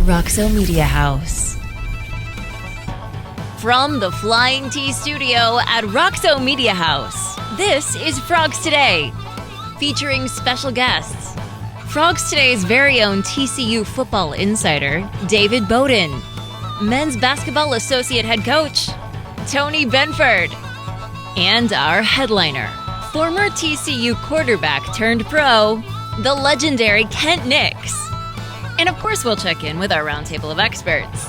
Roxo Media House. From the Flying T Studio at Roxo Media House, this is Frogs Today, featuring special guests. Frogs Today's very own TCU football insider, David Beaudin, men's basketball associate head coach, Tony Benford, and our headliner, former TCU quarterback turned pro, the legendary Kent Nix. And of course, we'll check in with our roundtable of experts.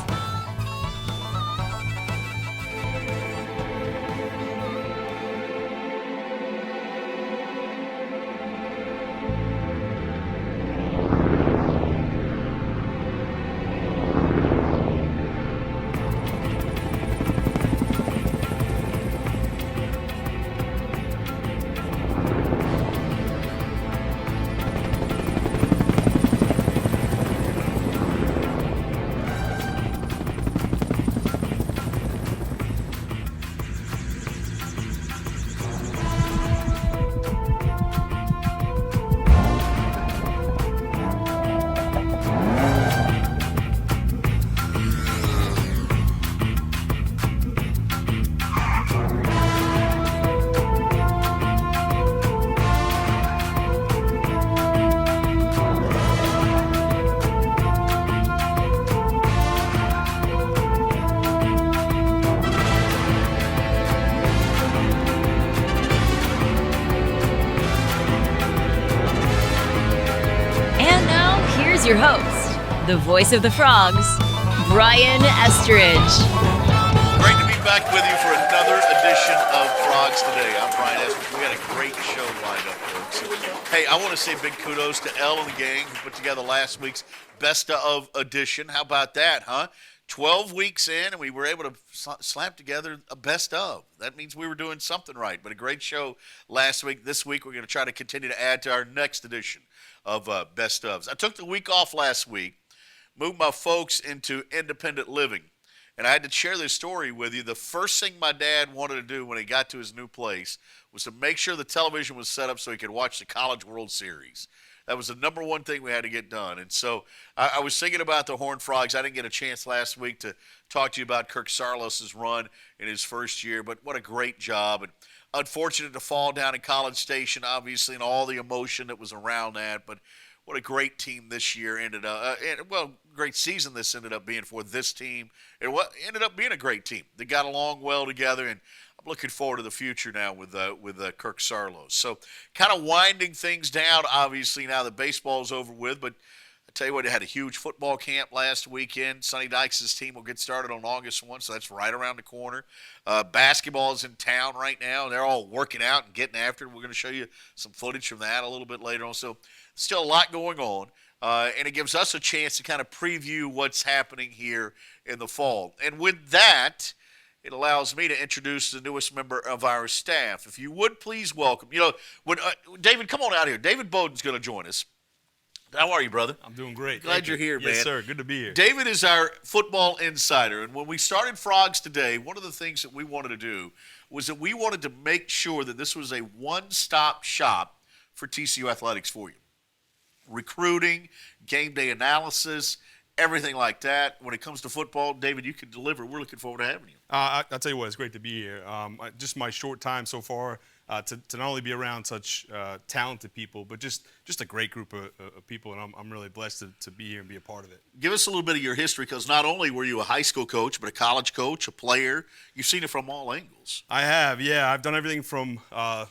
Your host, the voice of the Frogs, Brian Estridge. Great to be back with you for another edition of Frogs Today. I'm Brian Estridge. We got a great show lined up, folks. Hey, I want to say big kudos to Elle and the gang who put together last week's Best of edition. How about that, huh? 12 weeks in, and we were able to slap together a best of. That means we were doing something right. But a great show last week. This week, we're going to try to continue to add to our next edition of best ofs. I took the week off last week, moved my folks into independent living, and I had to share this story with you. The first thing my dad wanted to do when he got to his new place was to make sure the television was set up so he could watch the College World Series. That was the number one thing we had to get done. And so I was thinking about the Horned Frogs. I didn't get a chance last week to talk to you about Kirk Saarloos' run in his first year, but what a great job. And unfortunate to fall down in College Station, obviously, and all the emotion that was around that. But what a great team this year ended up. Great season this ended up being for this team. It ended up being a great team. They got along well together, and I'm looking forward to the future now with Kirk Saarloos. So kind of winding things down, obviously, now that baseball's over with. But I tell you what, they had a huge football camp last weekend. Sonny Dykes' team will get started on August 1, so that's right around the corner. Basketball is in town right now. They're all working out and getting after it. We're going to show you some footage from that a little bit later on. So still a lot going on, and it gives us a chance to kind of preview what's happening here in the fall. And with that, it allows me to introduce the newest member of our staff. If you would please welcome, David, come on out here. David Beaudin's going to join us. How are you, brother? I'm doing great. Glad you're here, man. Yes, sir. Good to be here. David is our football insider, and when we started Frogs Today, one of the things that we wanted to do was that we wanted to make sure that this was a one-stop shop for TCU athletics for you. Recruiting, game day analysis, everything like that. When it comes to football, David, you can deliver. We're looking forward to having you. I'll tell you what, it's great to be here. Just my short time so far, to not only be around such talented people, but just a great group of people, and I'm really blessed to be here and be a part of it. Give us a little bit of your history, because not only were you a high school coach, but a college coach, a player. You've seen it from all angles. I have, yeah. I've done everything from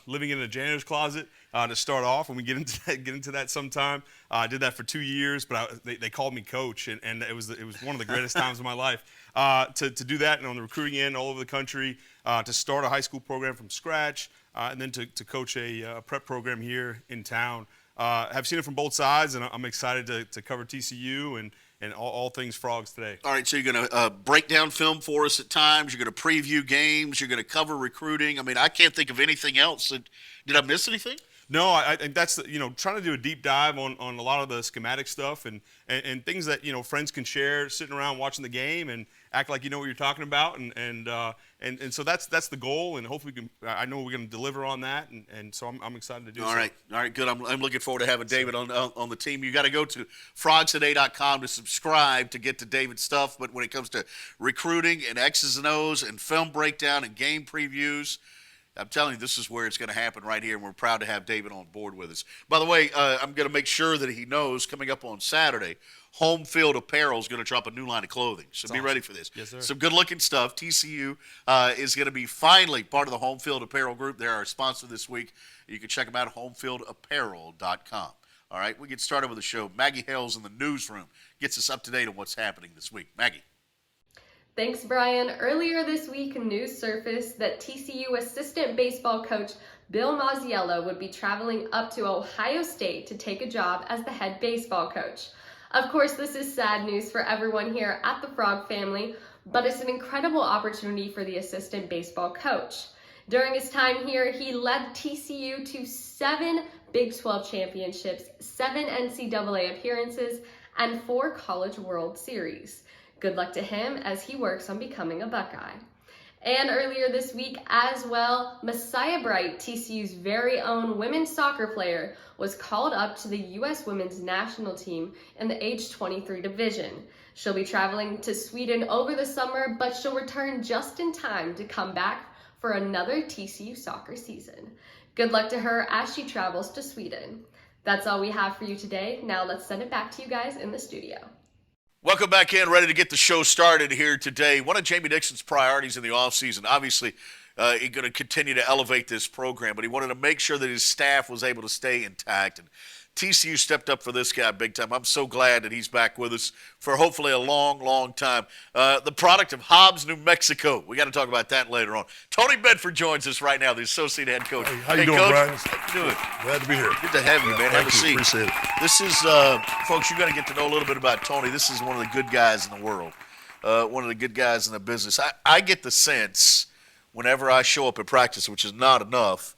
living in a janitor's closet to start off, and we get into that sometime. I did that for 2 years, but they called me coach, and it was one of the greatest times of my life. To do that, and on the recruiting end all over the country, to start a high school program from scratch, and then to coach a prep program here in town. Have seen it from both sides, and I'm excited to cover TCU and all things Frogs today. All right, so you're going to break down film for us at times. You're going to preview games. You're going to cover recruiting. I mean, I can't think of anything else. Did I miss anything? No, I think that's trying to do a deep dive on a lot of the schematic stuff and things that friends can share sitting around watching the game and act like you know what you're talking about and so that's the goal, and hopefully I know we're going to deliver on that, and so I'm excited to do. All right, good. I'm looking forward to having David on the team. You got to go to frogstoday.com to subscribe to get to David's stuff. But when it comes to recruiting and X's and O's and film breakdown and game previews, I'm telling you, this is where it's going to happen right here, and we're proud to have David on board with us. By the way, I'm going to make sure that he knows coming up on Saturday, Home Field Apparel is going to drop a new line of clothing. So be ready for this. Yes, sir. Some good-looking stuff. TCU is going to be finally part of the Home Field Apparel group. They're our sponsor this week. You can check them out at homefieldapparel.com. All right, we get started with the show. Maggie Hales in the newsroom gets us up to date on what's happening this week. Maggie. Thanks, Brian. Earlier this week, news surfaced that TCU assistant baseball coach Bill Mazziello would be traveling up to Ohio State to take a job as the head baseball coach. Of course, this is sad news for everyone here at the Frog family, but it's an incredible opportunity for the assistant baseball coach. During his time here, he led TCU to 7 Big 12 championships, 7 NCAA appearances, and 4 College World Series. Good luck to him as he works on becoming a Buckeye. And earlier this week as well, Messiah Bright, TCU's very own women's soccer player, was called up to the U.S. women's national team in the age 23 division. She'll be traveling to Sweden over the summer, but she'll return just in time to come back for another TCU soccer season. Good luck to her as she travels to Sweden. That's all we have for you today. Now let's send it back to you guys in the studio. Welcome back in, ready to get the show started here today. One of Jamie Dixon's priorities in the offseason, obviously, he's going to continue to elevate this program, but he wanted to make sure that his staff was able to stay intact. And TCU stepped up for this guy big time. I'm so glad that he's back with us for hopefully a long, long time. The product of Hobbs, New Mexico. We got to talk about that later on. Tony Benford joins us right now, the associate head coach. Hey, how you doing, Coach? Brian? How you doing? Glad to be here. Good to have you, man. Have a seat. Appreciate it. This is, folks, you're going to get to know a little bit about Tony. This is one of the good guys in the world, one of the good guys in the business. I get the sense whenever I show up at practice, which is not enough,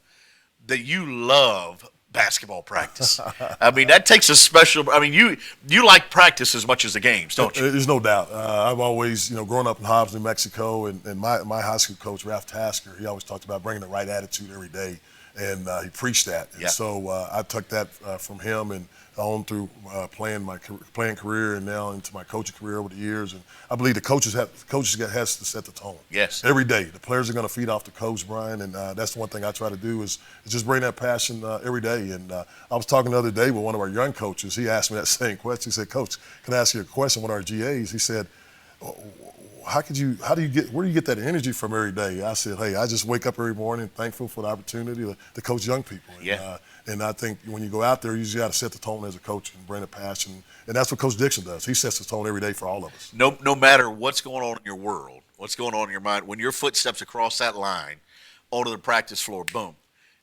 that you love basketball practice. I mean, that takes a special – I mean, you like practice as much as the games, don't you? There's no doubt. I've always, growing up in Hobbs, New Mexico, and my high school coach, Ralph Tasker, he always talked about bringing the right attitude every day, and he preached that. And so I took that from him and on through playing career and now into my coaching career over the years. And I believe the coaches has to set the tone. Yes. Every day. The players are going to feed off the coach, Brian, and that's the one thing I try to do is just bring that passion every day. And I was talking the other day with one of our young coaches. He asked me that same question. He said, Coach, can I ask you a question? One of our GAs, he said, where do you get that energy from every day? I said, hey, I just wake up every morning thankful for the opportunity to coach young people. And I think when you go out there, you just got to set the tone as a coach and bring a passion. And that's what Coach Dixon does. He sets the tone every day for all of us. No matter what's going on in your world, what's going on in your mind, when your foot steps across that line onto the practice floor, boom,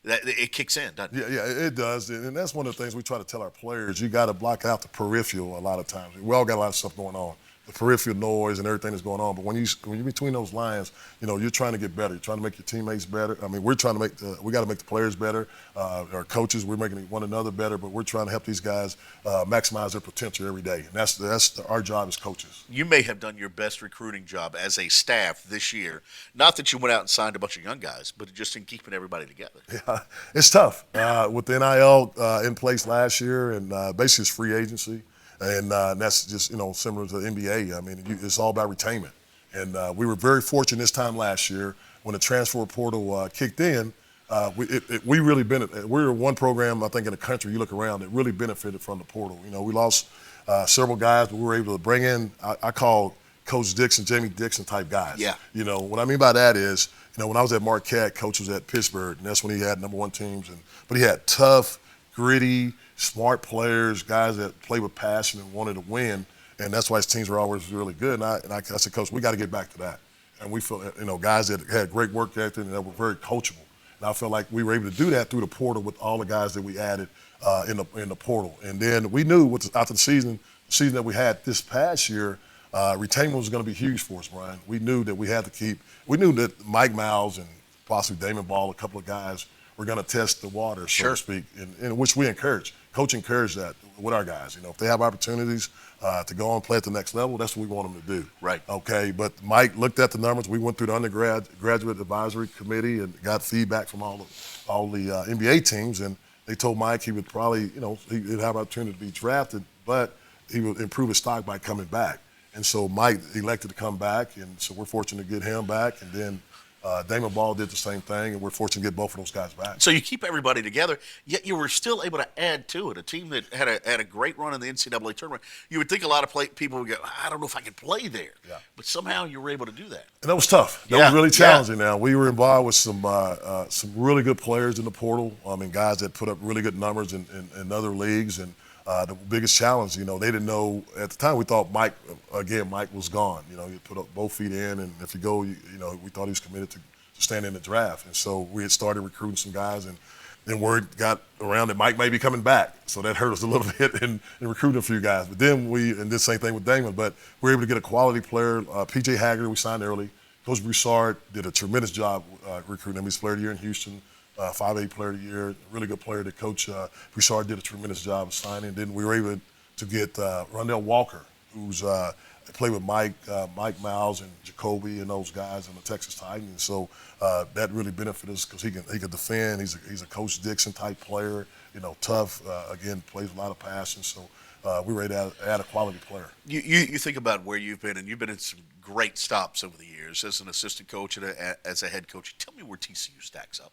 it kicks in, doesn't it? Yeah, it does. And that's one of the things we try to tell our players. You got to block out the peripheral a lot of times. We all got a lot of stuff going on. The peripheral noise and everything that's going on, but when you're between those lines, you're trying to get better. You're trying to make your teammates better. I mean, we're trying to we got to make the players better. Our coaches, we're making one another better, but we're trying to help these guys maximize their potential every day. And that's our job as coaches. You may have done your best recruiting job as a staff this year. Not that you went out and signed a bunch of young guys, but just in keeping everybody together. Yeah, it's tough. With the NIL in place last year and basically it's free agency. And that's just, similar to the NBA. I mean, it's all about retainment. And we were very fortunate this time last year when the transfer portal kicked in. We really benefited. We were one program, I think, in the country, you look around, that really benefited from the portal. We lost several guys, but we were able to bring in, I call Coach Dixon, Jamie Dixon type guys. Yeah. What I mean by that is, when I was at Marquette, Coach was at Pittsburgh, and that's when he had #1 teams. But he had tough, gritty, smart players, guys that play with passion and wanted to win, and that's why his teams were always really good. And I said, Coach, we got to get back to that. And we feel, guys that had great work ethic and that were very coachable. And I felt like we were able to do that through the portal with all the guys that we added in the portal. And then we knew after the season that we had this past year, retainment was going to be huge for us, Brian. We knew that we had to keep. We knew that Mike Miles and possibly Damon Ball, a couple of guys, we're going to test the water, so Sure. to speak, in which we encourage. Coach encouraged that with our guys. If they have opportunities to go on and play at the next level, that's what we want them to do. Right. Okay, but Mike looked at the numbers. We went through the graduate advisory committee and got feedback from all the NBA teams, and they told Mike he would probably, he'd have an opportunity to be drafted, but he would improve his stock by coming back. And so Mike elected to come back, and so we're fortunate to get him back. And then Damon Ball did the same thing, and we're fortunate to get both of those guys back. So you keep everybody together, yet you were still able to add to it. A team that had a great run in the NCAA tournament. You would think a lot of people would go, I don't know if I can play there. Yeah. But somehow you were able to do that. And that was tough. That was really challenging. Now, we were involved with some really good players in the portal. Guys that put up really good numbers in other leagues. And the biggest challenge, they didn't know at the time. We thought Mike was gone. He put up both feet in, and if you go, we thought he was committed to stand in the draft. And so we had started recruiting some guys, and then word got around that Mike may be coming back. So that hurt us a little bit in recruiting a few guys. But then and this same thing with Damon, but we were able to get a quality player. P.J. Haggard, we signed early. Coach Broussard did a tremendous job recruiting him. He's player of the year in Houston. 5A player of the year, really good player that Coach Broussard did a tremendous job of signing. Then we were able to get Rondell Walker, who's played with Mike Miles and Jacoby and those guys in the Texas Titans. So that really benefited us because he can defend. He's a Coach Dixon type player, tough. Again, plays a lot of passion. So we were able to add a quality player. You think about where you've been, and you've been in some great stops over the years as an assistant coach and as a head coach. Tell me where TCU stacks up.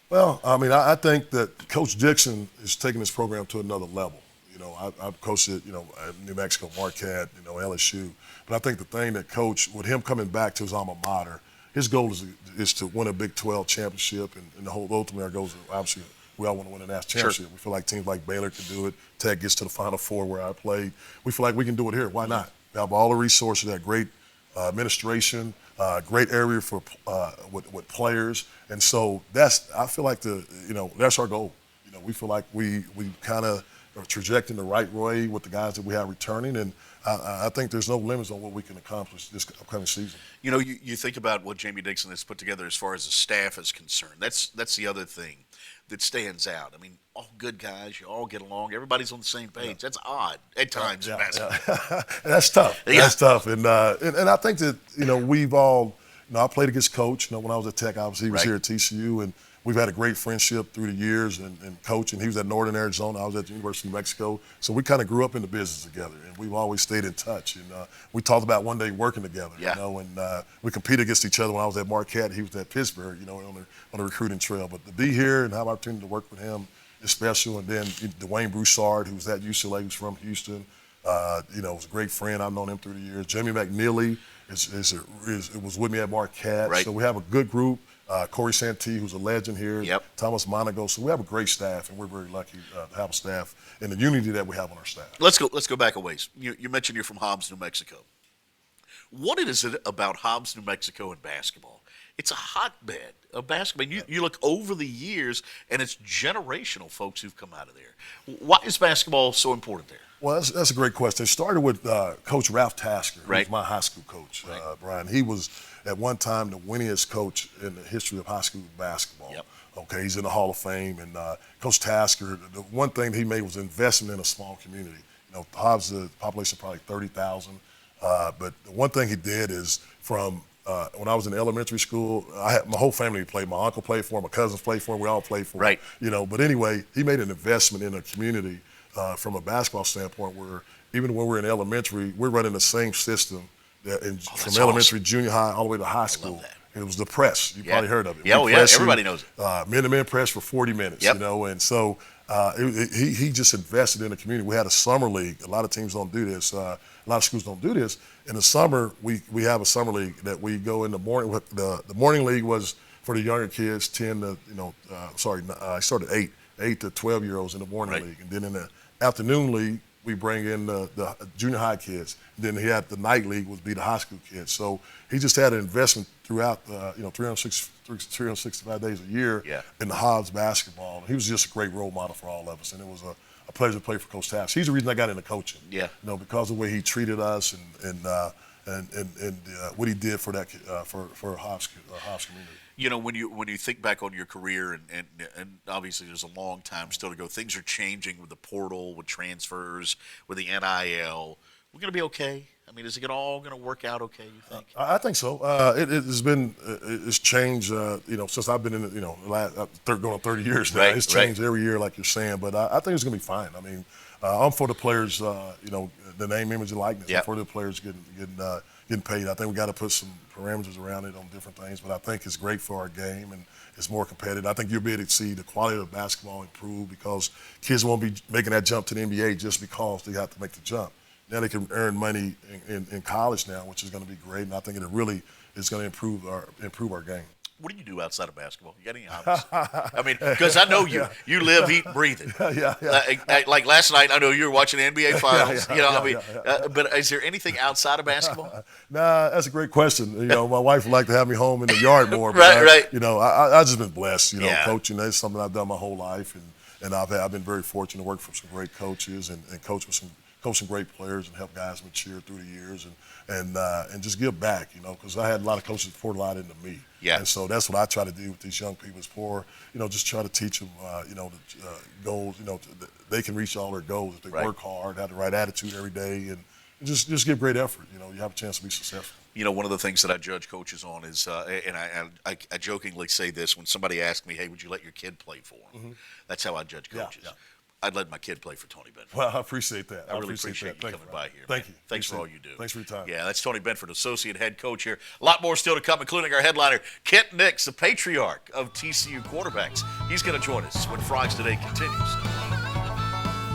Well, I think that Coach Dixon is taking this program to another level. I've coached at, New Mexico, Marquette, LSU. But I think the thing that Coach, with him coming back to his alma mater, his goal is to win a Big 12 championship. And the whole ultimately our goal is, obviously, we all want to win a national championship. Sure. We feel like teams like Baylor can do it. Tech gets to the Final Four where I played. We feel like we can do it here. Why not? We have all the resources, that great administration, great area for with players, and so I feel like that's our goal. We feel like we kind of are trajecting the right way with the guys that we have returning, and I think there's no limits on what we can accomplish this upcoming season. You think about what Jamie Dixon has put together as far as the staff is concerned. That's the other thing that stands out. All good guys, you all get along, everybody's on the same page. Yeah. That's odd at times in basketball. Yeah. That's tough. Yeah. That's tough. And I think that, we've all, I played against Coach, when I was at Tech, obviously he was here at TCU, and we've had a great friendship through the years, and Coach, and he was at Northern Arizona, I was at the University of New Mexico, so we kind of grew up in the business together, and we've always stayed in touch, and we talked about one day working together, and we competed against each other when I was at Marquette, he was at Pittsburgh, on the recruiting trail, but to be here and have an opportunity to work with him is special, and then Dwayne Broussard, who was at UCLA, who's from Houston, was a great friend, I've known him through the years. Jimmy McNeely was with me at Marquette, right. So we have a good group. Corey Santee, who's a legend here, yep. Thomas Monago. So we have a great staff, and we're very lucky to have a staff and the unity that we have on our staff. Let's go back a ways. You mentioned you're from Hobbs, New Mexico. What is it about Hobbs, New Mexico, and basketball? It's a hotbed of basketball. You look over the years, and it's generational folks who've come out of there. Why is basketball so important there? Well, that's a great question. It started with Coach Ralph Tasker, who right. was my high school coach, right. Brian. He was, at one time, the winningest coach in the history of high school basketball. Yep. Okay, he's in the Hall of Fame. And Coach Tasker, the one thing he made was investment in a small community. Hobbs, the population probably 30,000. But the one thing he did is from when I was in elementary school, my whole family played. My uncle played for him, my cousins played for him, we all played for him. Right. But anyway, he made an investment in a community from a basketball standpoint where even when we're in elementary, we're running the same system from elementary, awesome. Junior high, all the way to high school. It was the press. You probably heard of it. Yeah, everybody knows it. Men-to-men press for 40 minutes, yep. And so he just invested in the community. We had a summer league. A lot of teams don't do this. A lot of schools don't do this. In the summer, we have a summer league that we go in the morning. The morning league was for the younger kids, 10 to, I started 8 to 12-year-olds in the morning right. league. And then in the afternoon league, we bring in the junior high kids. And then he had the night league would be the high school kids. So he just had an investment throughout the 365 days a year in the Hobbs basketball. He was just a great role model for all of us, and it was a pleasure to play for Coach Tasker. He's the reason I got into coaching. Yeah, because of the way he treated us and what he did for that for Hobbs community. You know, when you think back on your career, and obviously there's a long time still to go, things are changing with the portal, with transfers, with the NIL. We're going to be okay? I mean, is it all going to work out okay, you think? I think so. It's changed, since I've been in it, going on 30 years now. Right, it's changed every year, like you're saying, but I think it's going to be fine. I mean, I'm for the players, the name, image, and likeness. Yep. I'm for the players getting paid. I think we got to put some parameters around it on different things, but I think it's great for our game and it's more competitive. I think you'll be able to see the quality of basketball improve because kids won't be making that jump to the NBA just because they have to make the jump. Now they can earn money in college now, which is going to be great, and I think it really is going to improve our game. What do you do outside of basketball? You got any hobbies? I mean, because I know you. You live, eat, and breathe it. Yeah. Like last night, I know you were watching the NBA Finals. But is there anything outside of basketball? Nah, that's a great question. My wife would like to have me home in the yard more. But right. I've just been blessed. Yeah. Coaching is something I've done my whole life, and I've been very fortunate to work for some great coaches and coach some great players and help guys mature through the years and just give back, because I had a lot of coaches pour a lot into me. Yeah. And so that's what I try to do with these young people is just try to teach them, the goals, they can reach all their goals if they work hard, have the right attitude every day, and just give great effort. You have a chance to be successful. One of the things that I judge coaches on is, and I jokingly say this when somebody asks me, hey, would you let your kid play for him? Mm-hmm. That's how I judge coaches. Yeah. I'd let my kid play for Tony Benford. Well, I appreciate that. I really appreciate you coming by here. Thank you. Thanks for all you do. Thanks for your time. Yeah, that's Tony Benford, associate head coach here. A lot more still to come, including our headliner, Kent Nix, the patriarch of TCU quarterbacks. He's going to join us when Frogs Today continues.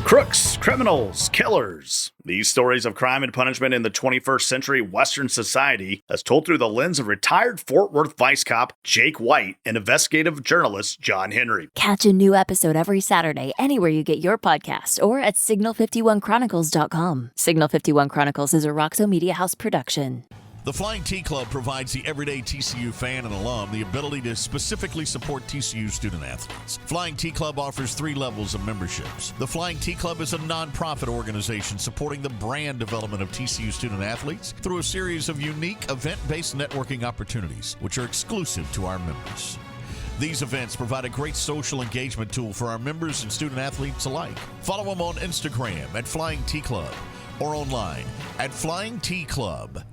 Crooks, criminals, killers. These stories of crime and punishment in the 21st century Western society as told through the lens of retired Fort Worth Vice Cop Jake White and investigative journalist John Henry. Catch a new episode every Saturday anywhere you get your podcast or at signal51chronicles.com. Signal 51 Chronicles is a Roxo Media House production. The Flying T Club provides the everyday TCU fan and alum the ability to specifically support TCU student athletes. Flying T Club offers 3 levels of memberships. The Flying T Club is a nonprofit organization supporting the brand development of TCU student athletes through a series of unique event-based networking opportunities, which are exclusive to our members. These events provide a great social engagement tool for our members and student athletes alike. Follow them on Instagram at Flying T Club or online at flyingtclub.com.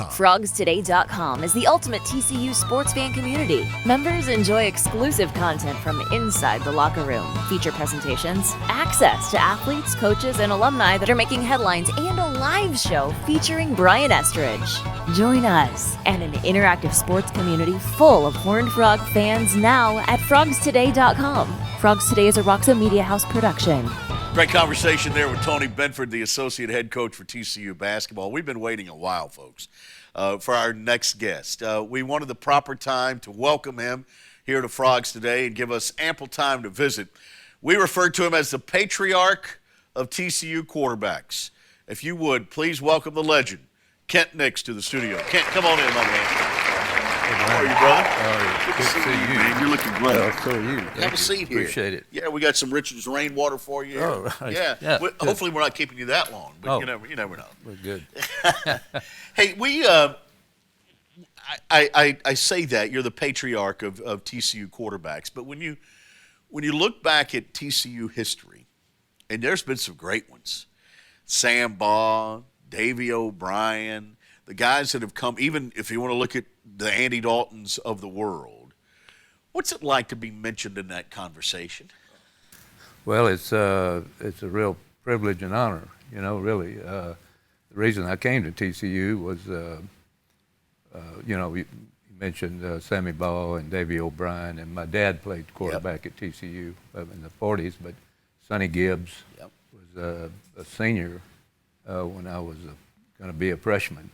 FrogsToday.com is the ultimate TCU sports fan community. Members enjoy exclusive content from inside the locker room, feature presentations, access to athletes, coaches, and alumni that are making headlines, and a live show featuring Brian Estridge. Join us and an interactive sports community full of Horned Frog fans now at FrogsToday.com. Frogs Today is a Roxo Media House production. Great conversation there with Tony Benford, the associate head coach for TCU basketball. We've been waiting a while, folks, for our next guest. We wanted the proper time to welcome him here to Frogs Today and give us ample time to visit. We refer to him as the patriarch of TCU quarterbacks. If you would, please welcome the legend, Kent Nix, to the studio. Kent, come on in, my man. How are you, brother? Good to see you. Man, you're looking great. Oh, so are you. Have a seat here. Appreciate it. Yeah, we got some Richard's rainwater for you. Oh, right. Yeah. Hopefully we're not keeping you that long, but you never know. We're good. Hey, I say that you're the patriarch of TCU quarterbacks, but when you look back at TCU history, and there's been some great ones, Sam Baugh, Davey O'Brien, the guys that have come, even if you want to look at the Andy Daltons of the world, what's it like to be mentioned in that conversation? Well, it's a real privilege and honor, really. The reason I came to TCU was, you mentioned Sammy Baugh and Davey O'Brien, and my dad played quarterback at TCU in the 40s, but Sonny Gibbs was a senior when I was going to be a freshman.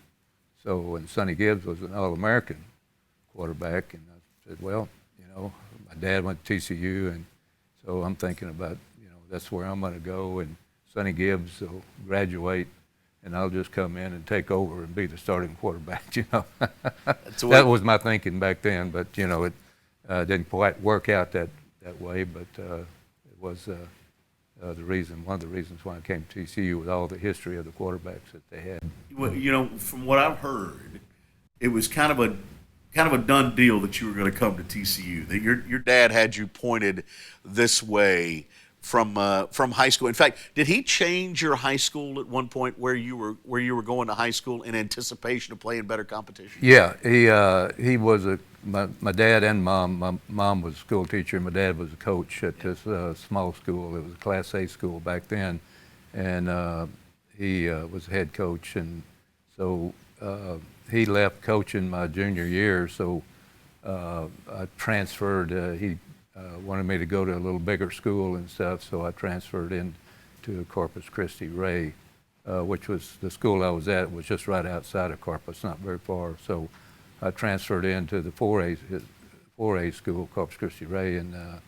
So when Sonny Gibbs was an All-American quarterback, and I said, well, my dad went to TCU, and so I'm thinking about, that's where I'm going to go, and Sonny Gibbs will graduate, and I'll just come in and take over and be the starting quarterback, That was my thinking back then, but, it didn't quite work out that way, but it was one of the reasons why I came to TCU with all the history of the quarterbacks that they had. Well, from what I've heard, it was kind of kind of a done deal that you were going to come to TCU? That your dad had you pointed this way from high school. In fact, did he change your high school at one point where you were going to high school in anticipation of playing better competition? Yeah, he was my dad and mom. My mom was a school teacher. My dad was a coach at this small school. It was a Class A school back then, and he was a head coach. And so he left coaching my junior year. So I transferred. He wanted me to go to a little bigger school and stuff, so I transferred in to Corpus Christi Ray, which was the school I was at. It was just right outside of Corpus, not very far. So I transferred into the 4A school, Corpus Christi Ray, and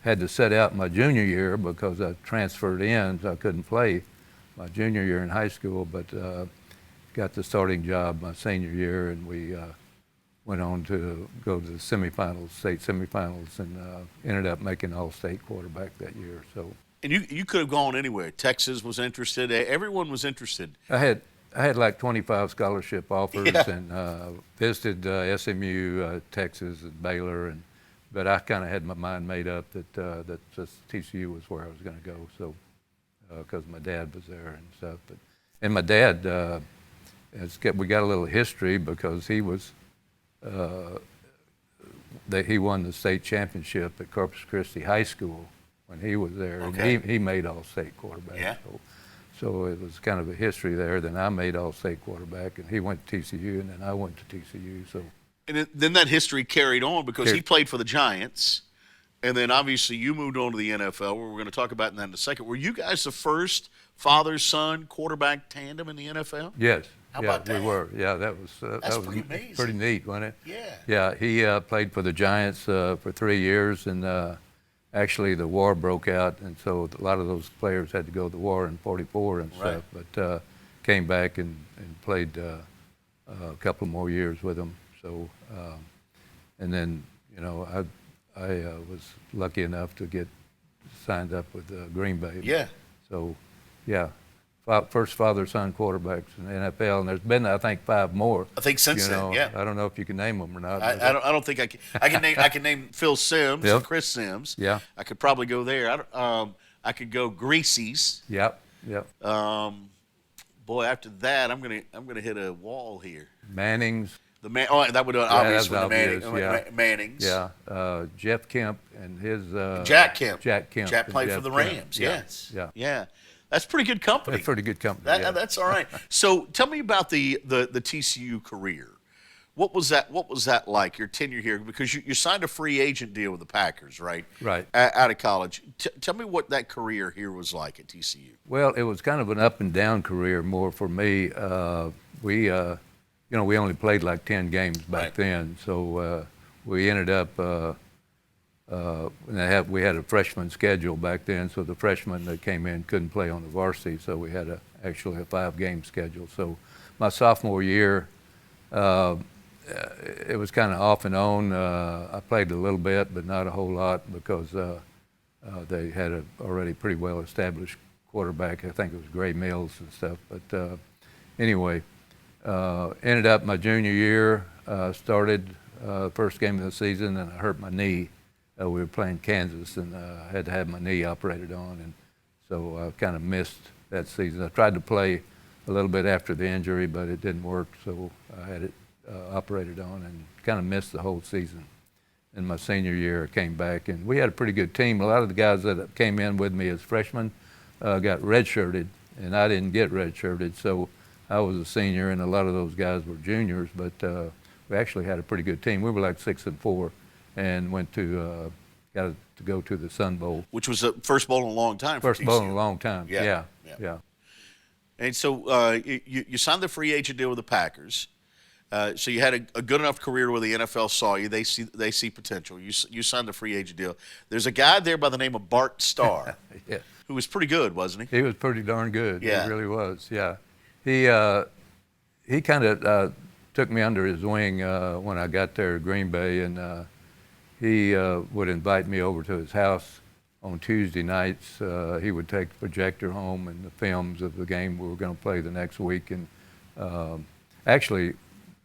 had to set out my junior year because I transferred in, so I couldn't play my junior year in high school, but got the starting job my senior year, and we went on to go to the semifinals, state semifinals, and ended up making all-state quarterback that year. So. And you could have gone anywhere. Texas was interested. Everyone was interested. I had like 25 scholarship offers, and visited SMU, Texas, and Baylor, but I kind of had my mind made up that just TCU was where I was going to go. So because my dad was there and stuff, and my dad, we got a little history because he was. He won the state championship at Corpus Christi High School when he was there, and he made all-state quarterback. Yeah. So it was kind of a history there. Then I made all-state quarterback, and he went to TCU, and then I went to TCU. So. And then that history carried on because he played for the Giants, and then obviously you moved on to the NFL, where we're going to talk about that in a second. Were you guys the first father-son quarterback tandem in the NFL? Yes. How about that? We were. Yeah, that was pretty amazing. Pretty neat, wasn't it? Yeah. Yeah, he played for the Giants for 3 years, and actually the war broke out, and so a lot of those players had to go to the war in '44 and stuff. But came back and played a couple more years with them. So, and then I was lucky enough to get signed up with Green Bay. Yeah. So, yeah. First father-son quarterbacks in the NFL, and there's been, I think, 5 more. I think since then, yeah. I don't know if you can name them or not. I don't think I can. I can name Phil Simms, and Chris Simms. Yeah. I could probably go there. I could go Greasy's. Yep. Boy, after that, I'm gonna hit a wall here. Manning's. That would obviously obvious, Manning's. Yeah. Jeff Kemp and his. Jack Kemp. Jack Kemp. Jack played for the Rams. Yes. Yeah. That's pretty good company. That's pretty good company. That's all right. So tell me about the TCU career. What was that like, your tenure here? Because you signed a free agent deal with the Packers, right? Right. Out of college. Tell me what that career here was like at TCU. Well, it was kind of an up and down career more for me. We only played like 10 games back then, so we ended up. We had a freshman schedule back then, so the freshmen that came in couldn't play on the varsity, so we had actually a 5-game schedule. So my sophomore year, it was kind of off and on. I played a little bit, but not a whole lot because they had a already pretty well-established quarterback. I think it was Gray Mills and stuff. But anyway, ended up my junior year, started first game of the season, and I hurt my knee. We were playing Kansas, and I had to have my knee operated on, and so I kind of missed that season. I tried to play a little bit after the injury, but it didn't work, so I had it operated on and kind of missed the whole season. In my senior year, I came back, and we had a pretty good team. A lot of the guys that came in with me as freshmen got redshirted, and I didn't get redshirted, so I was a senior, and a lot of those guys were juniors, but we actually had a pretty good team. We were like 6-4. And got to go to the Sun Bowl, which was the first bowl in a long time. First bowl in a long time. Yeah. And so you signed the free agent deal with the Packers. So you had a good enough career where the NFL saw you. They see potential. You signed the free agent deal. There's a guy there by the name of Bart Starr, who was pretty good, wasn't he? He was pretty darn good. Yeah. He really was. Yeah. He kind of took me under his wing when I got there at Green Bay, and he would invite me over to his house on Tuesday nights. He would take the projector home and the films of the game we were going to play the next week. And actually,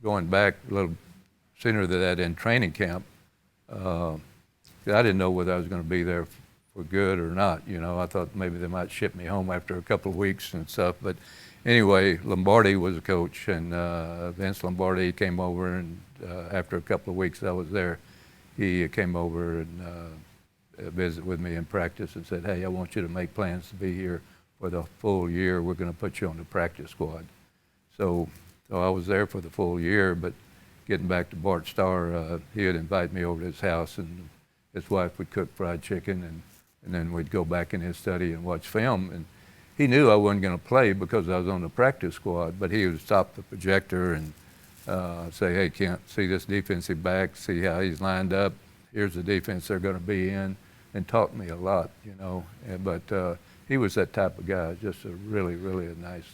going back a little sooner than that in training camp. I didn't know whether I was going to be there for good or not. I thought maybe they might ship me home after a couple of weeks and stuff. But anyway, Lombardi was a coach, and Vince Lombardi came over, and after a couple of weeks I was there, he came over and visited with me in practice and said, "Hey, I want you to make plans to be here for the full year. We're going to put you on the practice squad." So I was there for the full year, but getting back to Bart Starr, he would invite me over to his house, and his wife would cook fried chicken, and then we'd go back in his study and watch film. And he knew I wasn't going to play because I was on the practice squad, but he would stop the projector and say, "Hey, Kent, see this defensive back, see how he's lined up, here's the defense they're going to be in," and taught me a lot, But he was that type of guy, just a really, really a nice,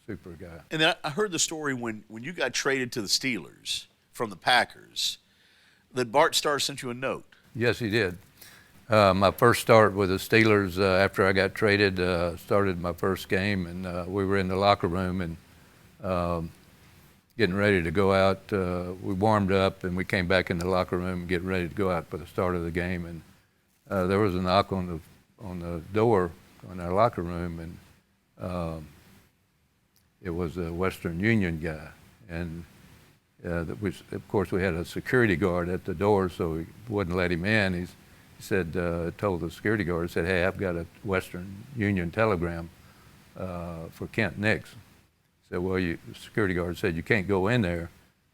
super guy. And then I heard the story when you got traded to the Steelers from the Packers, that Bart Starr sent you a note. Yes, he did. My first start with the Steelers after I got traded, started my first game, and we were in the locker room and getting ready to go out. We warmed up, and we came back in the locker room getting ready to go out for the start of the game. And there was a knock on the door in our locker room, and it was a Western Union guy. And of course, we had a security guard at the door, so he wouldn't let him in. He said, told the security guard, said, "Hey, I've got a Western Union telegram for Kent Nix." He said, "Well, the security guard said, you can't go in there,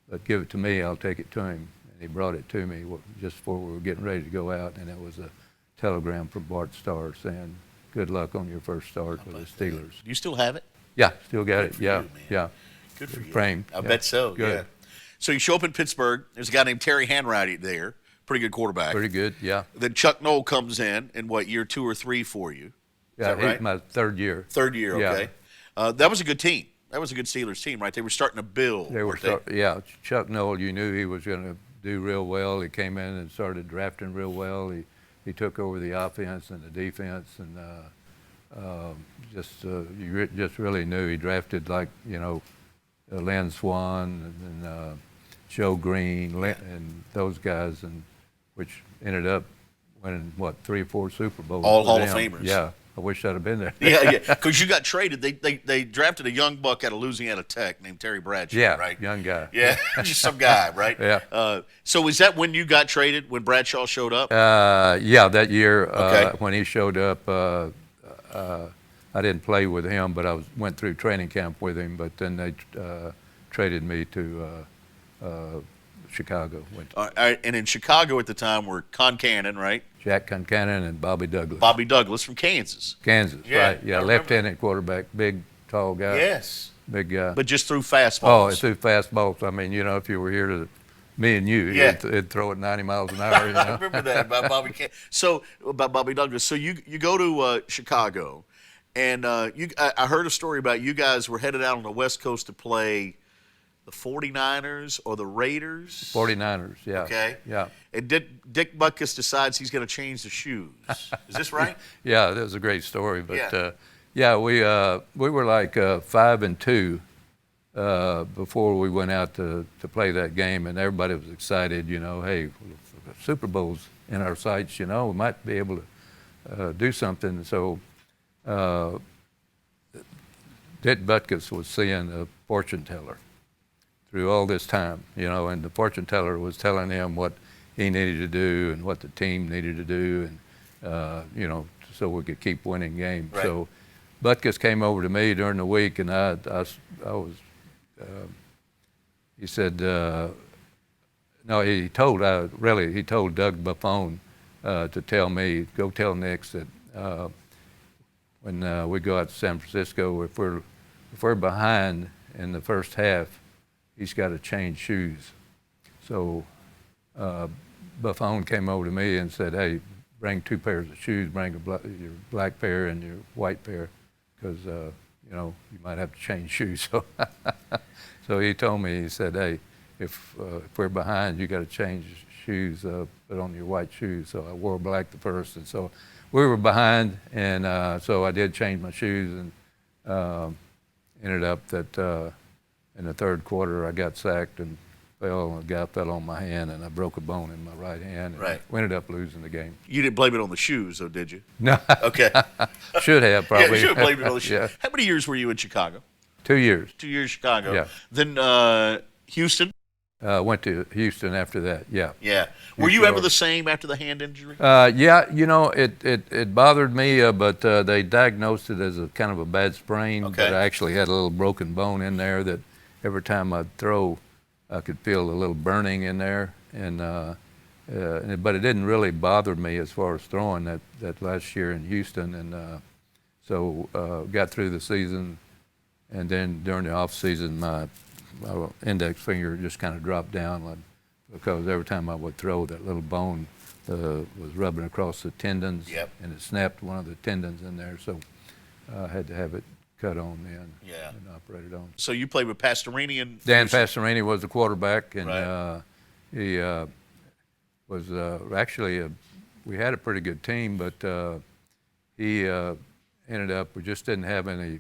but give it to me, I'll take it to him." And he brought it to me just before we were getting ready to go out, and it was a telegram from Bart Starr saying, "Good luck on your first start with the Steelers." Do you still have it? Yeah, still got it. For Yeah, you, man. yeah. Good for you. Framed. I bet so. Good. Yeah. So you show up in Pittsburgh. There's a guy named Terry Hanratty there. Pretty good quarterback. Pretty good, yeah. Then Chuck Noll comes in what, year 2 or 3 for you? Yeah, right? he's my third year. Third year, okay. Yeah. That was a good team. That was a good Steelers team, right? They were starting to build. Yeah. Chuck Noll, you knew he was going to do real well. He came in and started drafting real well. He took over the offense and the defense, and you just really knew. He drafted Lynn Swan and Joe Green and those guys, and which ended up winning 3 or 4 Super Bowls. All Hall of Famers. Yeah, I wish I'd have been there. Yeah, because you got traded. They drafted a young buck out of Louisiana Tech named Terry Bradshaw, right? Young guy. Yeah, just some guy, right? Yeah. So is that when you got traded, when Bradshaw showed up? Yeah, that year Okay. when he showed up, I didn't play with him, but I went through training camp with him. But then they traded me to Chicago. All right, and in Chicago at the time were Concannon, right? Jack Concannon and Bobby Douglas. Bobby Douglas from Kansas. Kansas, Yeah, right? Yeah, I left-handed quarterback, big, tall guy. Yes. Big guy. But just threw fastballs. Oh, it threw fastballs. I mean, if you were here me and you, it'd throw it 90 miles an hour. I remember that about Bobby Douglas. So you go to Chicago, and I heard a story about you guys were headed out on the West Coast to play the 49ers or the Raiders. 49ers, yeah. Okay. Yeah. And Dick Butkus decides he's going to change the shoes. Is this right? Yeah, that was a great story. But we were like 5-2 before we went out to play that game, and everybody was excited. Hey, Super Bowl's in our sights. We might be able to do something. So Dick Butkus was seeing a fortune teller through all this time, and the fortune teller was telling him what he needed to do and what the team needed to do, and so we could keep winning games. Right. So Butkus came over to me during the week, and I was. He said, no, he told Doug Buffone to tell me, go tell Nix that when we go out to San Francisco, if we're behind in the first half, he's got to change shoes. So Buffone came over to me and said, "Hey, bring 2 pairs of shoes. Bring your black pair and your white pair, because you might have to change shoes." So he told me, he said, "Hey, if we're behind, you got to change shoes. Put on your white shoes." So I wore black the first, and so we were behind, and so I did change my shoes, and ended up that in the third quarter I got sacked and a guy fell on my hand, and I broke a bone in my right hand. And Right. we ended up losing the game. You didn't blame it on the shoes, though, did you? No. Okay. Should have, probably. Yeah, you should have blamed it on the shoes. Yeah. How many years were you in Chicago? 2 years. 2 years Chicago. Yeah. Then Houston. Went to Houston after that, yeah. Yeah. Were you ever the same after the hand injury? Yeah, it bothered me, but they diagnosed it as a kind of a bad sprain. Okay. But I actually had a little broken bone in there that every time I'd throw, I could feel a little burning in there. But it didn't really bother me as far as throwing that last year in Houston. And so got through the season, and then during the off season, my index finger just kind of dropped down because every time I would throw, that little bone was rubbing across the tendons, Yep. and it snapped one of the tendons in there. So I had to have it cut on then and operated on. So you played with Pastorini and Dan Pastorini was the quarterback, and Right. he was actually we had a pretty good team, but he ended up, we just didn't have any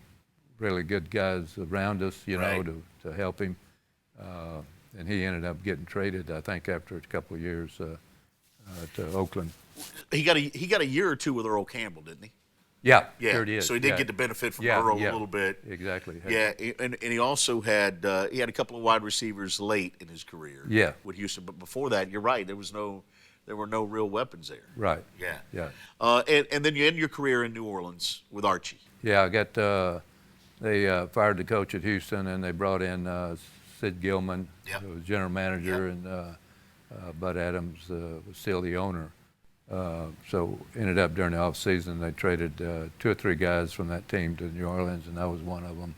really good guys around us, Right. to help him. And he ended up getting traded, I think, after a couple of years to Oakland. he got a year or two with Earl Campbell, didn't he? Yeah, Yeah. sure did. So he did yeah. get the benefit from Yeah, Earl yeah. a little bit. Exactly. Yeah, and he also had a couple of wide receivers late in his career. Yeah. With Houston, but before that, you're right. There were no real weapons there. Right. Yeah. Yeah. And then you end your career in New Orleans with Archie. Yeah, I got they fired the coach at Houston, and they brought in Sid Gilman, Yep. who was general manager, Yep. and Bud Adams was still the owner. So ended up during the off season, they traded 2 or 3 guys from that team to New Orleans, and I was one of them.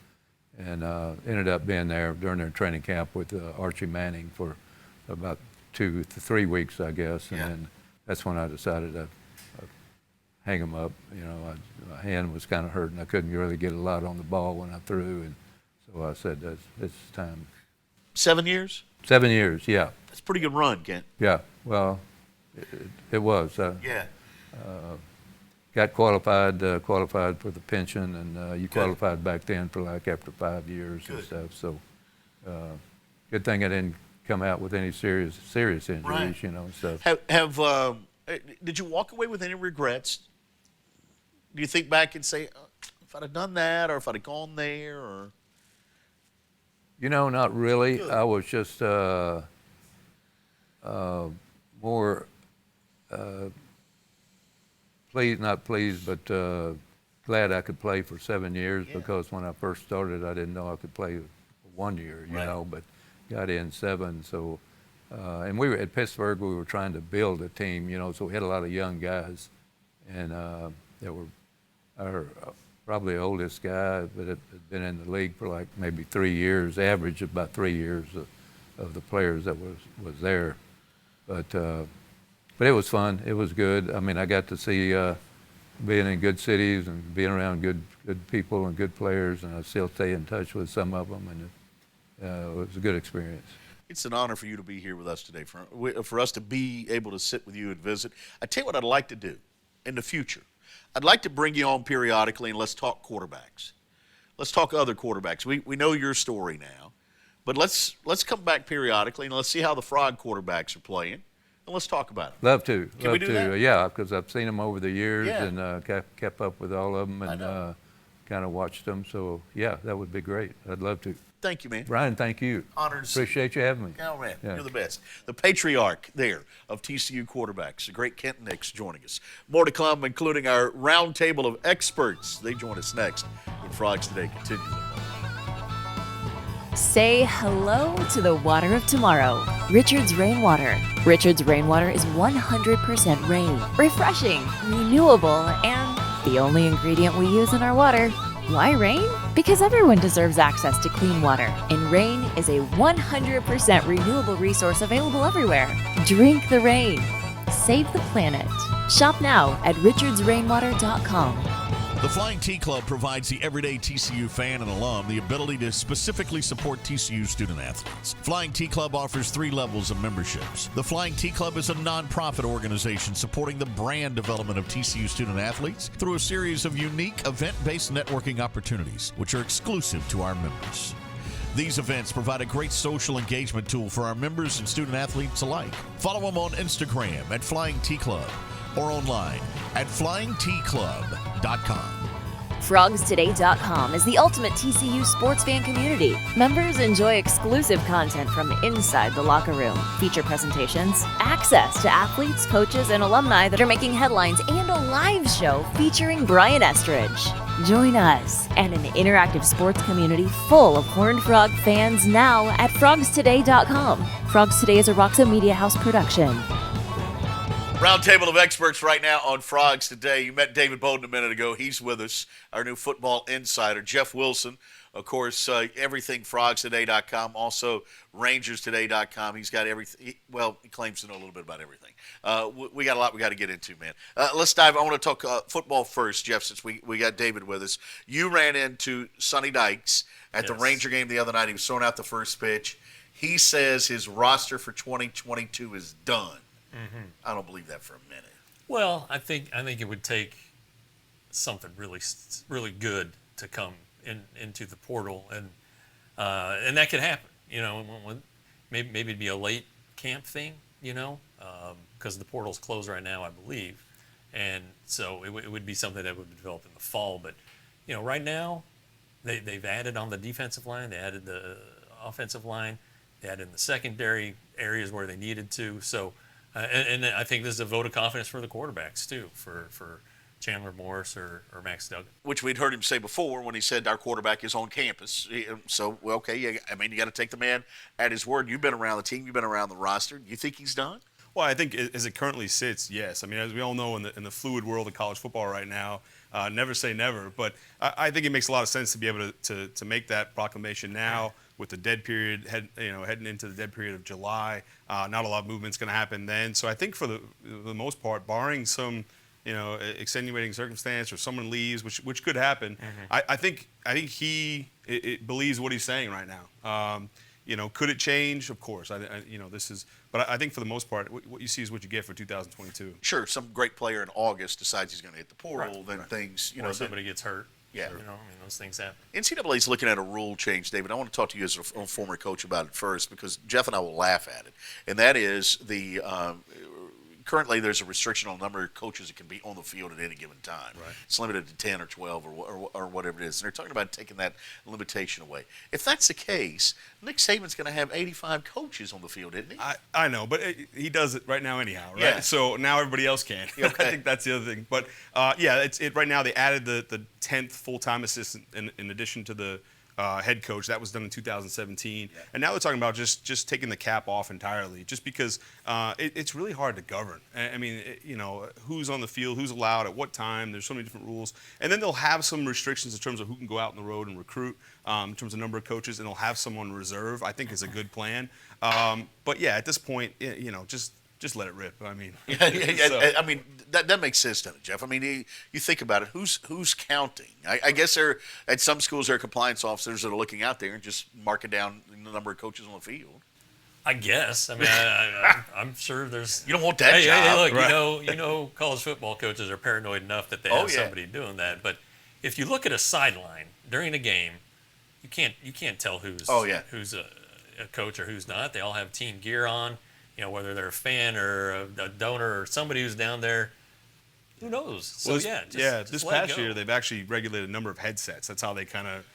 And ended up being there during their training camp with Archie Manning for about 2 to 3 weeks, I guess. And Yeah. then that's when I decided to hang them up. My hand was kind of hurting. I couldn't really get a lot on the ball when I threw, and so I said, it's time. 7 years? 7 years, yeah. That's a pretty good run, Kent. Yeah, well, it was. Yeah. Got qualified for the pension, and you Good. qualified back then for like after 5 years and Good. stuff. So good thing I didn't come out with any serious injuries, Right. and stuff. Did you walk away with any regrets? Do you think back and say, if I'd have done that, or if I'd have gone there, or? Not really. Good. I was just more not pleased, but glad I could play for 7 years, Yeah. because when I first started, I didn't know I could play 1 year, Right. but got in 7. So, and we were at Pittsburgh. We were trying to build a team, so we had a lot of young guys, and that were our probably the oldest guy, but had been in the league for like maybe 3 years, average about 3 years of the players that was there. But it was fun. It was good. I mean, I got to see being in good cities and being around good people and good players, and I still stay in touch with some of them, and it was a good experience. It's an honor for you to be here with us today, for us to be able to sit with you and visit. I tell you what I'd like to do in the future. I'd like to bring you on periodically, and let's talk quarterbacks. Let's talk other quarterbacks. We know your story now, but let's come back periodically, and let's see how the Frog quarterbacks are playing, and let's talk about it. Love to. Can we do that? Yeah, because I've seen them over the years, Yeah. and kept up with all of them, I know. and kind of watched them. So, yeah, that would be great. I'd love to. Thank you, man. Brian, thank you. Honored to see you. Appreciate you having me. Oh, man, Yeah. you're the best. The patriarch there of TCU quarterbacks, the great Kent Nix, joining us. More to come, including our roundtable of experts. They join us next when Frogs Today continues. Say hello to the water of tomorrow. Richard's Rainwater. Richard's Rainwater is 100% rain, refreshing, renewable, and the only ingredient we use in our water. Why rain? Because everyone deserves access to clean water, and rain is a 100% renewable resource available everywhere. Drink the rain. Save the planet. Shop now at richardsrainwater.com. The Flying T Club provides the everyday TCU fan and alum the ability to specifically support TCU student athletes. Flying T Club offers 3 levels of memberships. The Flying T Club is a nonprofit organization supporting the brand development of TCU student athletes through a series of unique event-based networking opportunities, which are exclusive to our members. These events provide a great social engagement tool for our members and student athletes alike. Follow them on Instagram at Flying T Club or online at flyingtclub.com. FrogsToday.com is the ultimate TCU sports fan community. Members enjoy exclusive content from inside the locker room, feature presentations, access to athletes, coaches, and alumni that are making headlines, and a live show featuring Brian Estridge. Join us and an interactive sports community full of Horned Frog fans now at FrogsToday.com. Frogs Today is a Roxo Media House production. Roundtable of experts right now on Frogs Today. You met David Beaudin a minute ago. He's with us, our new football insider. Jeff Wilson, of course, everything FrogsToday.com, also RangersToday.com. He's got everything. Well, he claims to know a little bit about everything. We got a lot we got to get into, man. Let's dive. I want to talk football first, Jeff, since we got David with us. You ran into Sonny Dykes at the Ranger game the other night. He was throwing out the first pitch. He says his roster for 2022 is done. Mm-hmm. I don't believe that for a minute. Well, I think it would take something really good to come into the portal, and that could happen. You know, maybe it'd be a late camp thing. You know, because the portal's closed right now, I believe, and so it would be something that would develop in the fall. But you know, right now they've added on the defensive line, they added the offensive line, they added in the secondary areas where they needed to. So. And I think this is a vote of confidence for the quarterbacks, too, for Chandler Morris or Max Duggan. Which we'd heard him say before when he said our quarterback is on campus. So, well, okay, you got to take the man at his word. You've been around the team. You've been around the roster. You think he's done? Well, I think as it currently sits, yes. I mean, as we all know in the fluid world of college football right now, never say never. But I think it makes a lot of sense to be able to make that proclamation now. With the dead period, heading into the dead period of July, not a lot of movement's going to happen then. So I think for the most part, barring some, extenuating circumstance or someone leaves, which could happen, I think he believes what he's saying right now. Could it change? Of course. But I think for the most part, what you see is what you get for 2022. Sure, some great player in August decides he's going to hit the portal, things, or somebody gets hurt. Yeah. Those things happen. NCAA is looking at a rule change, David. I want to talk to you as a former coach about it first because Jeff and I will laugh at it. And that is currently there's a restriction on the number of coaches that can be on the field at any given time. Right. It's limited to 10 or 12 or whatever it is. And they're talking about taking that limitation away. If that's the case, Nick Saban's going to have 85 coaches on the field, isn't he? I know, but he does it right now anyhow, right? Yeah. So now everybody else can. Okay. I think that's the other thing. But, right now they added the 10th full-time assistant in addition to the head coach. That was done in 2017. Yeah. And now they're talking about just taking the cap off entirely, just because it's really hard to govern. I mean, who's on the field, who's allowed at what time. There's so many different rules. And then they'll have some restrictions in terms of who can go out on the road and recruit, in terms of number of coaches, and they'll have someone reserve. I think is a good plan. But, yeah, at this point, just let it rip. I mean, so. I mean that makes sense, doesn't it, Jeff? I mean, you think about it. Who's counting? I guess at some schools there are compliance officers that are looking out there and just marking down the number of coaches on the field. I guess. I mean, I'm sure there's. You don't want that job. Hey, look, right. College football coaches are paranoid enough that they have somebody doing that. But if you look at a sideline during a game, you can't tell who's a coach or who's not. They all have team gear on. Whether they're a fan or a donor or somebody who's down there, who knows? So, this past year they've actually regulated a number of headsets. That's how they kind of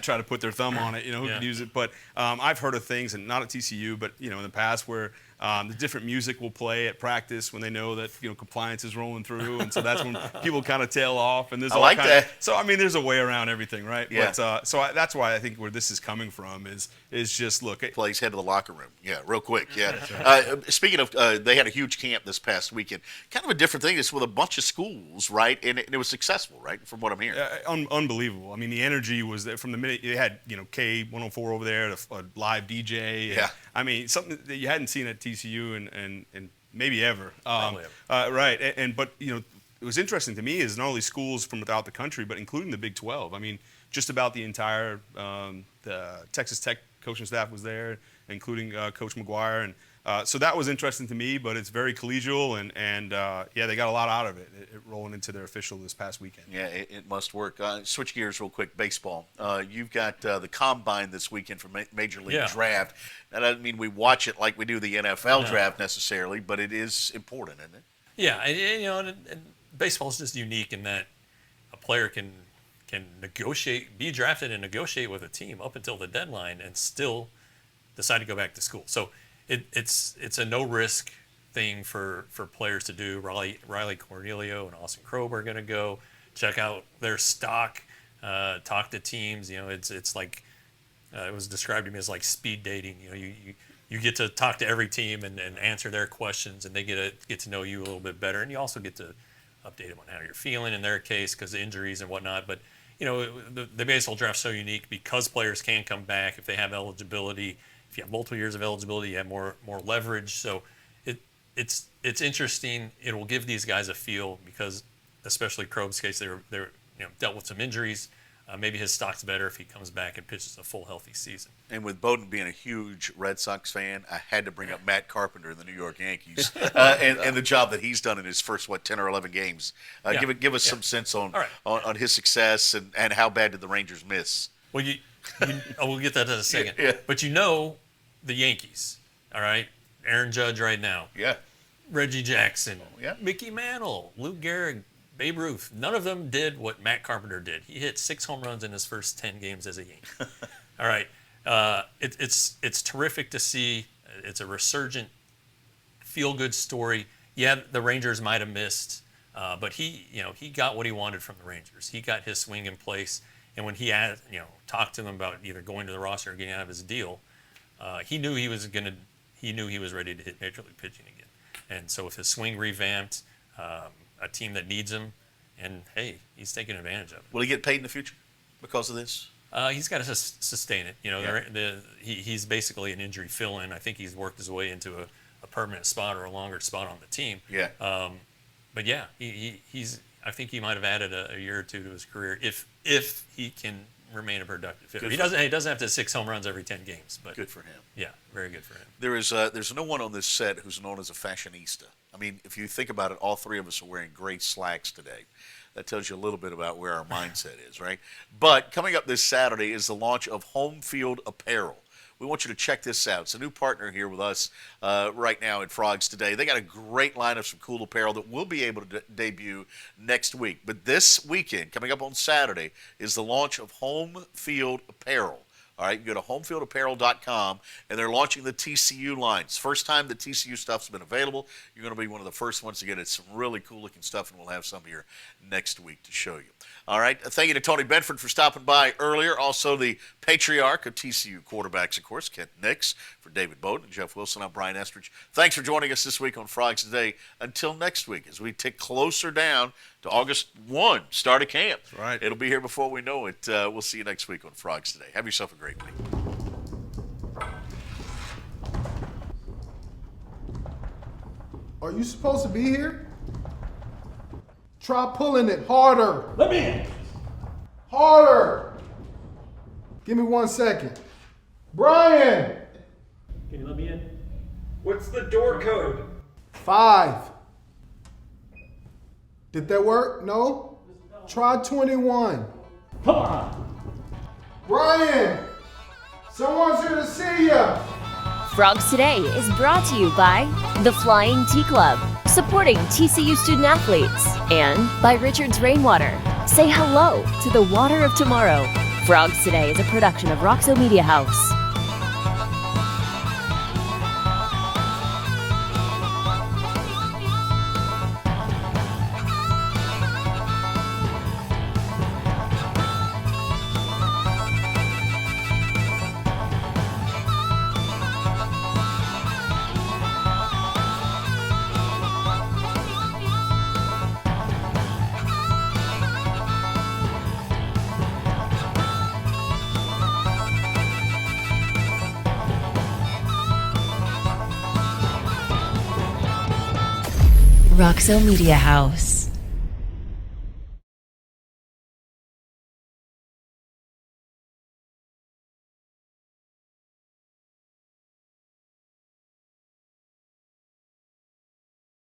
try to put their thumb on it, who can use it. But I've heard of things, and not at TCU, but, in the past where the different music will play at practice when they know that, compliance is rolling through. And so that's when people kind of tail off. And there's I like that. So, I mean, there's a way around everything, right? Yeah. But, that's why I think where this is coming from is just, look. Plays head to the locker room. Yeah, real quick. Yeah. Right. Speaking of, they had a huge camp this past weekend. Kind of a different thing. It's with a bunch of schools, right? And it was successful, right, from what I'm hearing. Unbelievable. I mean, the energy was there from the minute they had, K104 over there, a live DJ. Yeah. I mean, something that you hadn't seen at TCU and maybe ever. Probably ever. Right. But it was interesting to me is not only schools from throughout the country, but including the Big 12. I mean, just about the entire the Texas Tech coaching staff was there, including Coach McGuire. And So that was interesting to me, but it's very collegial, and they got a lot out of it rolling into their official this past weekend. Yeah, it must work. Switch gears real quick, baseball. You've got the Combine this weekend for Major League Draft. That doesn't mean we watch it like we do the NFL draft necessarily, but it is important, isn't it? Yeah, and baseball is just unique in that a player can negotiate, be drafted and negotiate with a team up until the deadline and still decide to go back to school. So it's a no-risk thing for players to do. Riley Cornelio and Austin Krob are going to go check out their stock, talk to teams. It's like it was described to me as like speed dating. You get to talk to every team and answer their questions, and they get to know you a little bit better, and you also get to update them on how you're feeling in their case because of injuries and whatnot. But the baseball draft's so unique because players can come back if they have eligibility. If you have multiple years of eligibility, you have more leverage. So it's interesting. It will give these guys a feel because, especially Krob's case, they're dealt with some injuries. Maybe his stock's better if he comes back and pitches a full healthy season. And with Bowden being a huge Red Sox fan, I had to bring up Matt Carpenter in the New York Yankees and the job that he's done in his first 10 or 11 games. Give us some sense on his success and how bad did the Rangers miss? Well, we'll get that in a second. Yeah. But the Yankees, all right? Aaron Judge right now. Yeah. Reggie Jackson. Yeah. Mickey Mantle. Lou Gehrig. Babe Ruth. None of them did what Matt Carpenter did. He hit 6 home runs in his first 10 games as a Yankee. All right. It's terrific to see. It's a resurgent, feel-good story. Yeah, the Rangers might have missed, but he got what he wanted from the Rangers. He got his swing in place, and when he talked to them about either going to the roster or getting out of his deal, he knew he was ready to hit major league pitching again. And so with his swing revamped, a team that needs him, and hey, he's taking advantage of it. Will he get paid in the future because of this? He's got to sustain it. He's basically an injury fill-in. I think he's worked his way into a permanent spot or a longer spot on the team. Yeah. But yeah, he's. I think he might have added a year or two to his career if he can remain a productive hitter. He doesn't have to hit 6 home runs every 10 games. But good for him. Yeah, very good for him. There's no one on this set who's known as a fashionista. I mean, if you think about it, all three of us are wearing gray slacks today. That tells you a little bit about where our mindset is, right? But coming up this Saturday is the launch of Home Field Apparel. We want you to check this out. It's a new partner here with us right now at Frogs Today. They got a great line of some cool apparel that we'll be able to debut next week. But this weekend, coming up on Saturday, is the launch of Home Field Apparel. All right, you go to homefieldapparel.com, and they're launching the TCU lines. First time the TCU stuff's been available. You're going to be one of the first ones to get it. Some really cool-looking stuff, and we'll have some here next week to show you. All right, thank you to Tony Benford for stopping by earlier. Also, the patriarch of TCU quarterbacks, of course, Kent Nix. For David Beaudin and Jeff Wilson, I'm Brian Estridge. Thanks for joining us this week on Frogs Today. Until next week, as we tick closer down to August 1, start of camp. That's right. It'll be here before we know it. We'll see you next week on Frogs Today. Have yourself a great week. Are you supposed to be here? Try pulling it harder. Let me in. Harder. Give me 1 second. Brian. Can you let me in? What's the door code? 5. Did that work? No? Try 21. Come on. Brian. Someone's here to see ya. Frogs Today is brought to you by the Flying Tea Club, supporting TCU student athletes, and by Richard's Rainwater. Say hello to the water of tomorrow. Frogs Today is a production of Roxo Media House. Roxo Media House.